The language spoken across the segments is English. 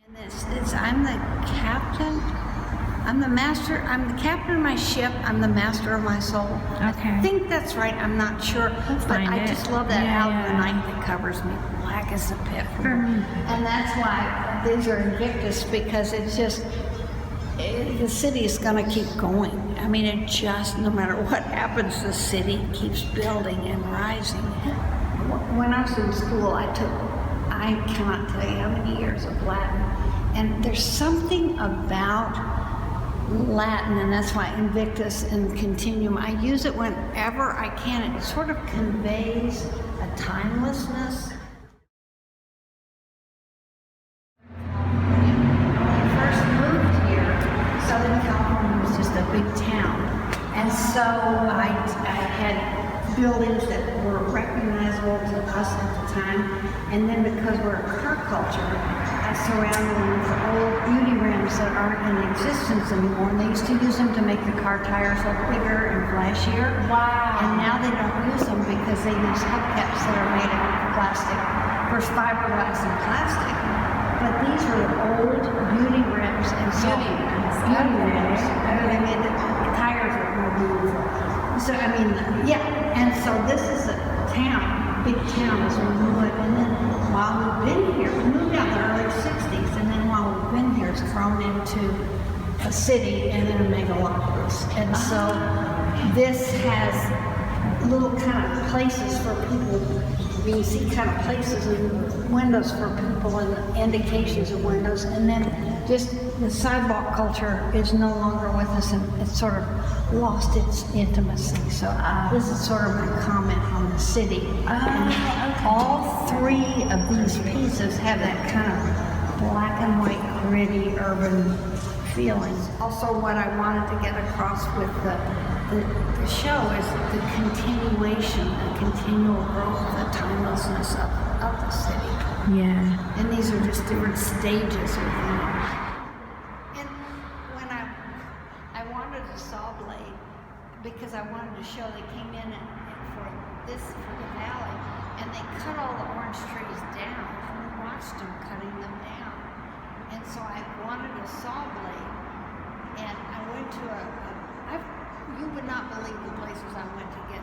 And I'm the captain. I'm the master. I'm the captain of my ship. I'm the master of my soul. Okay. I think that's right. I'm not sure. But I just love that out of the night that covers me, black as a pit. And that's why these are Invictus, because it's just, the city is going to keep going. I mean, it just, no matter what happens, the city keeps building and rising. When I was in school, I cannot tell you how many years of Latin. And there's something about Latin, and that's why Invictus and Continuum, I use it whenever I can. It sort of conveys a timelessness. When I first moved here, Southern California was just a big town. And so I had buildings that were recognizable to us at the time. And then because we're a car culture, I surrounded them with old beauty rims that aren't in existence anymore. And they used to use them to make the car tires look bigger and flashier. Wow. And now they don't use them because they use hubcaps that are made out of plastic. First fiberglass and plastic. But these were old beauty rims, and so beauty rims. They made the tires look more beautiful. So I mean, yeah. And so this is a town, big town as we knew it. And then while we've been here, we moved out in the early '60s, and then while we've been here, it's grown into a city and then a megalopolis. And so this has little kind of places for people. You see kind of places and windows for people and indications of windows, and then just the sidewalk culture is no longer with us, and it's sort of lost its intimacy. So this is sort of my comment on the city. And all three of these pieces have that kind of black and white, gritty, urban feeling. Also, what I wanted to get across with the show is the continuation, the continual growth, the timelessness of the city. Yeah. And these are just different stages within it. And when I wanted a saw blade, because I wanted to show they came in for the valley, and they cut all the orange trees down, and we watched them cutting them down. And so I wanted a saw blade, and I went to you would not believe the places I went to get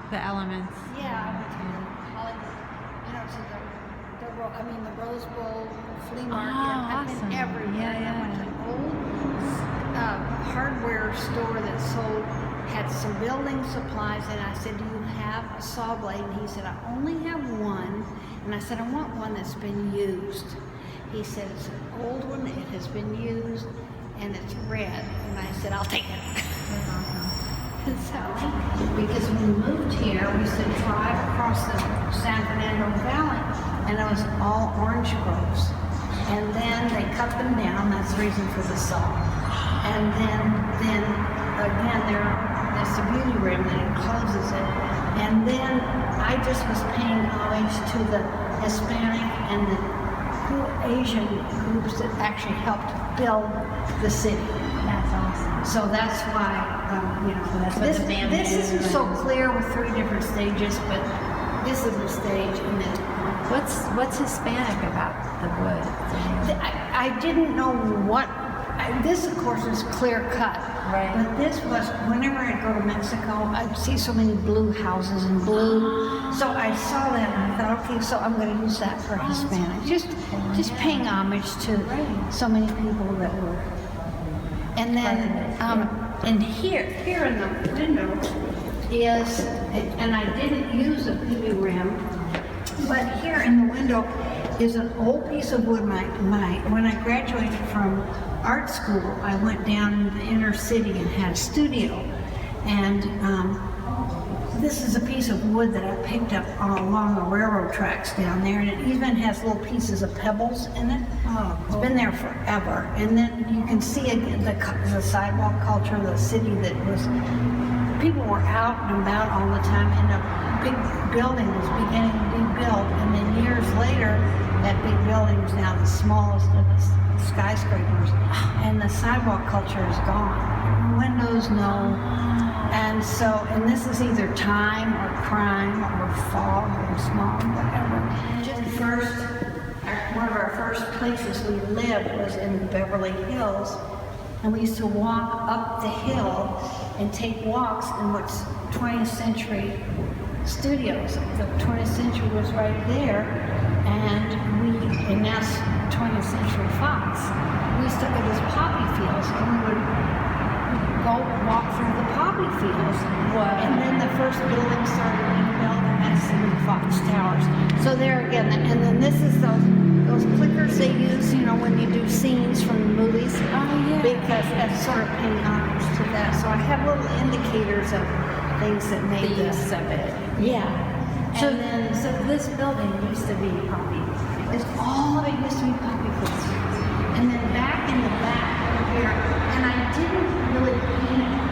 The elements. yeah, I went to the Hollywood, to the Rose Bowl flea market. I've awesome. been everywhere. Yeah, yeah. I went to an old hardware store that had some building supplies, and I said, do you have a saw blade? And he said, I only have one. And I said, I want one that's been used. He said, it's an old one, it has been used, and it's red. And I said, I'll take it. So, because when we moved here, we used to drive across the San Fernando Valley, and it was all orange groves. And then they cut them down, that's the reason for the saw. And then again, there's a beauty rim that encloses it. And then I just was paying homage to the Hispanic and the Asian groups that actually helped build the city. That's awesome. So that's why, this isn't so clear with three different stages, but this is a stage, and then What's Hispanic about the wood? I didn't know what. This, of course, is clear cut. Right. But this was, whenever I'd go to Mexico, I'd see so many blue houses in blue. So I saw that and I thought, okay, so I'm going to use that for Hispanic. Just paying homage to so many people that were. And then, and here in the window is, and I didn't use a beauty rim, but here in the window is an old piece of wood. When I graduated from art school, I went down in the inner city and had a studio. And this is a piece of wood that I picked up along the railroad tracks down there, and it even has little pieces of pebbles in it. Oh, it's been there forever. And then you can see again the sidewalk culture of the city that was, people were out and about all the time, and a big building was beginning to be built, and then years later, that big building is now the smallest of the skyscrapers, and the sidewalk culture is gone. Windows, no. And this is either time or crime or fog or smog, whatever. Just first, our one of our first places we lived was in Beverly Hills. And we used to walk up the hill and take walks in what's 20th Century Studios. The 20th Century was right there, and that's 20th Century Fox. We used to, it was poppy fields, and we would go walk through the poppy fields. Wow. And then the first building started being built, and that's the new Fox Towers. So there again, and then this is those clickers they use, you know, when you do scenes from the movies. Oh, yeah. Because that's sort of paying homage to that. So I have little indicators of things that made The this. use of it. Yeah. So then, so this building used to be poppy. It's all of it used to be poppy fields. And then back in the back over here, and I didn't really paint it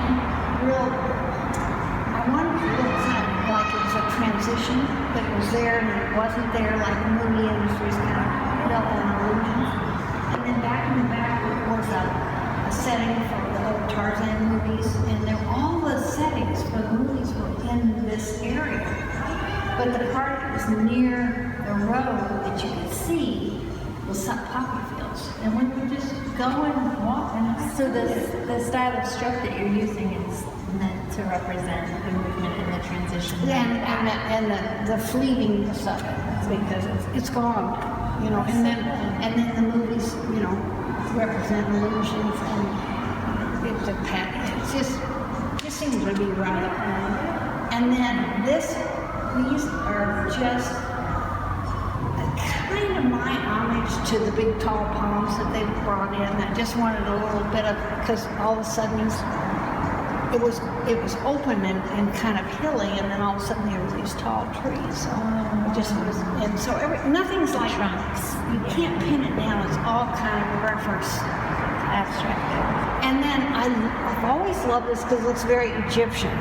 real, I wanted it to look kind of like it was a transition, that it was there and it wasn't there, like the movie industry's kind of built on illusions. And then back in the back was a setting for the old Tarzan movies, and all the settings for the movies were in this area. But the part that was near the road that you could see was some poppy fields. And we would just go and walk. And So the style of stroke that you're using is meant to represent the movement and the transition. and the fleetingness of it, because it's gone, you know. And then the movies, you know, represent illusions, and it just seems to be right up there. And then these are just kind of my homage to the big tall palms that they brought in. I just wanted a little bit of, because all of a sudden it was open and kind of hilly, and then all of a sudden there were these tall trees. So it just was, and so nothing's like Trunks. You can't pin it down. It's all kind of a reference, abstract. And then I've always loved this because it looks very Egyptian.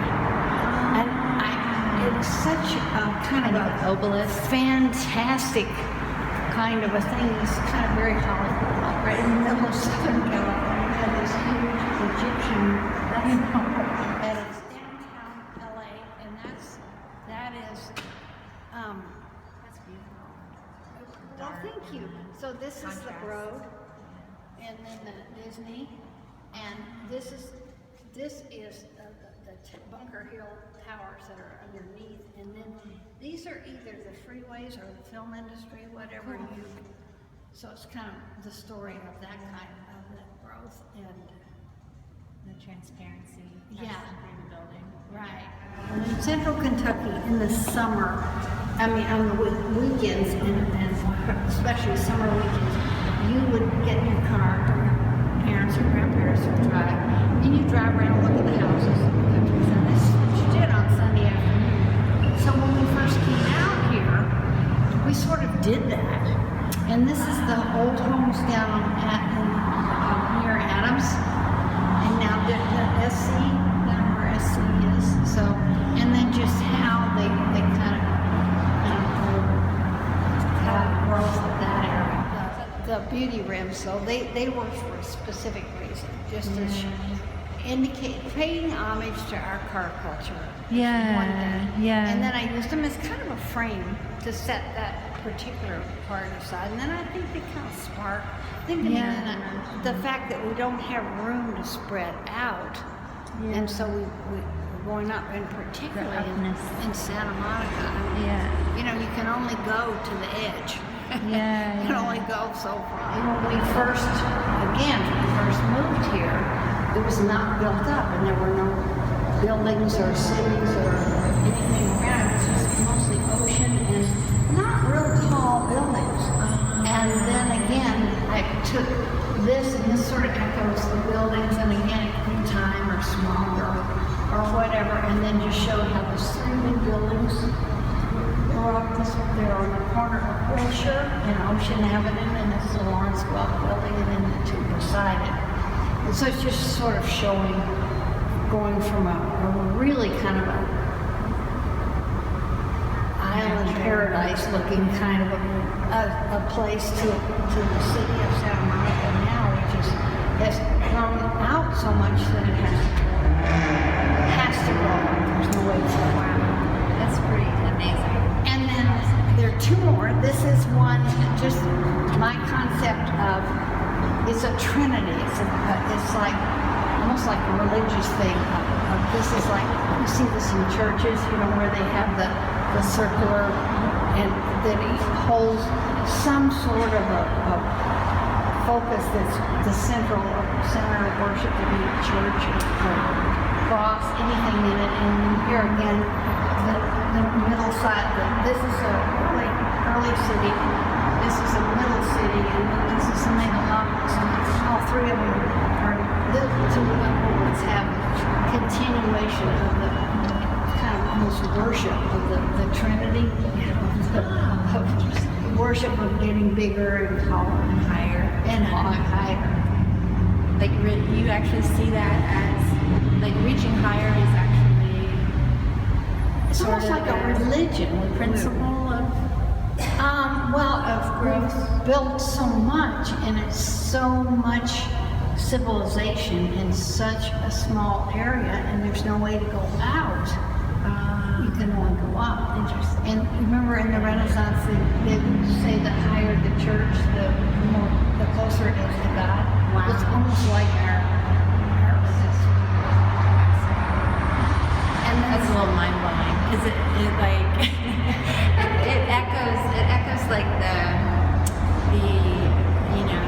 And it's such a kind of an obelisk. Fantastic kind of a thing. It's kind of very Hollywood, like right in the middle of Southern California, this huge Egyptian, you know, and it's downtown LA, and that is, That's beautiful. well, thank you. So this is the Contrast. road, and then the Disney, and this is the Bunker Hill towers that are underneath, and then these are either the freeways or the film industry, whatever you. So it's kind of the story of that kind of that growth, and The transparency. Yeah. Through the building. right. And in Central Kentucky in the summer, I mean on the weekends, and especially summer weekends, you would get in your car, or your parents or grandparents would drive, and you drive around and look at the houses in the countryside. This is what you did on Sunday afternoon. So when we first came out here, we sort of did that. And this is the old homes down near Adams, and now the SC, down where SC is. So, and then just how they kind of growth of that area. The beauty rims, so they work for a specific reason, just to indicate, paying homage to our car culture. Yeah, One thing. yeah. And then I used them as kind of a frame to set that particular part aside. And then I think they kind of spark. The fact that we don't have room to spread out, and so we're going up, and particularly in Santa Monica. I mean, Yeah. you know, you can only go to the edge. Yeah, You can yeah. only go so far. When we first moved here, it was not built up, and there were no buildings or cities or anything around. It was just mostly ocean and not real tall buildings. And then again, I took this, and this sort of echoes the buildings, and again, it could be time or smaller or whatever, and then just showed how the three big buildings were up there on the corner of Wilshire and Ocean Avenue, and this is the Lawrence Welk building, and then the two beside it. And so it's just sort of showing, going from a really kind of a island paradise looking kind of a place to the city of Santa Monica now, which has grown out so much that it has to go. There's no way to go out. That's pretty amazing. And then there are two more. This is one, just my concept of, it's a trinity. It's like, almost like a religious thing. This is like, you see this in churches, you know, where they have the circular, and that it holds some sort of a focus that's the center of worship to be a church or cross, anything in it. And here again, the middle side, this is a early city, this is a middle city, and then this is something along, all three of them are, the two upper ones have continuation of the kind of almost worship of the Trinity, of worship of getting bigger and taller and higher and higher. Like you actually see that as like reaching higher is actually It's sort almost of like a religion. principle of Of growth. We've built so much, and it's so much civilization in such a small area, and there's no way to go out. You can only go up. Interesting. And remember, in the Renaissance, they say the higher the church, the closer it is to God. Wow. It's almost like our and That's a little mind blowing because it like it echoes like the you know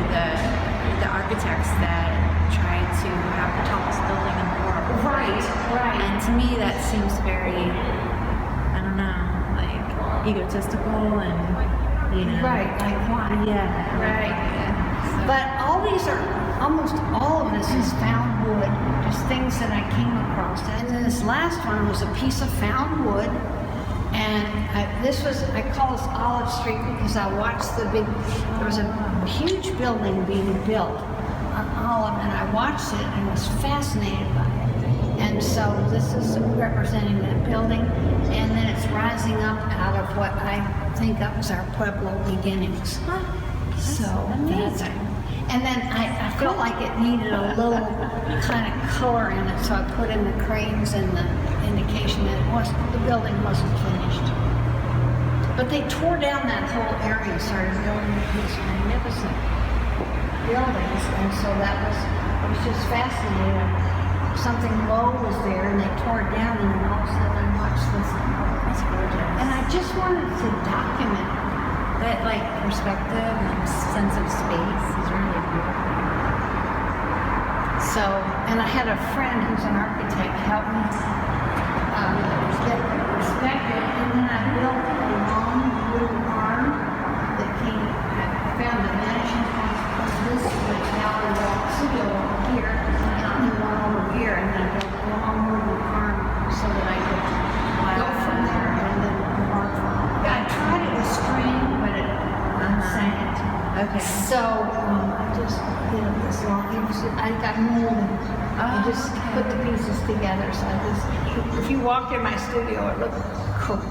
the architects that tried to have the tallest building in the world. right. And to me that seems very, I don't know, like egotistical and you know. Right, like why? Yeah. Right. Yeah. So, But almost all of this is found wood, just things that I came across. And then this last one was a piece of found wood. And I call this Olive Street because I watched there was a huge building being built on Olive, and I watched it and was fascinated by it. And so this is representing that building, and then it's rising up out of what I think of as our Pueblo beginnings. So amazing. And then I felt like it needed a little kind of color in it, so I put in the cranes and the indication that the building wasn't finished. But they tore down that whole area and started building these magnificent buildings, and so I was just fascinated. Something low was there, and they tore it down, and then all of a sudden I watched this. That's gorgeous. And I just wanted to document That like perspective and sense of space is really beautiful. So, and I had a friend who's an architect help me get perspective, and then I built a long wooden arm that I found a vanishing point of this gallery wall, studio wall here, and one over here, and then I built a long wooden arm so that I could go from there and then mark from it. I tried it with string, but it sank. Okay. So I just did it this long. I got molded. I just put the pieces together. So if you walked in my studio, it looked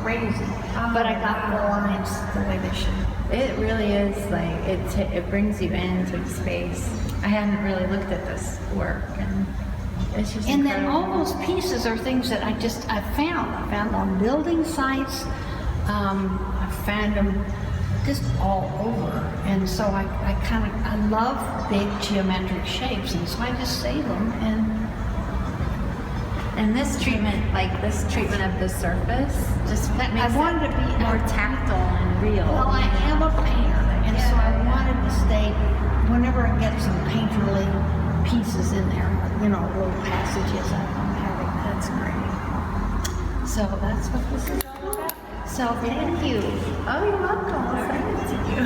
crazy. But I got the lines the way they should. It really is like it brings you into the space. I hadn't really looked at this work, and it's just And then incredible. all those pieces are things that I found. I found on building sites. I found them just all over. And so I love big geometric shapes, and so I just save them. And this treatment of the surface, just I makes wanted it to be more tactile and real. Well, I am a painter, and so I wanted to stay, whenever I get some painterly pieces in there, you know, little passages, I'm having, that's great. So that's what this is all about. So thank you. Oh, you're welcome. I'll send it to you.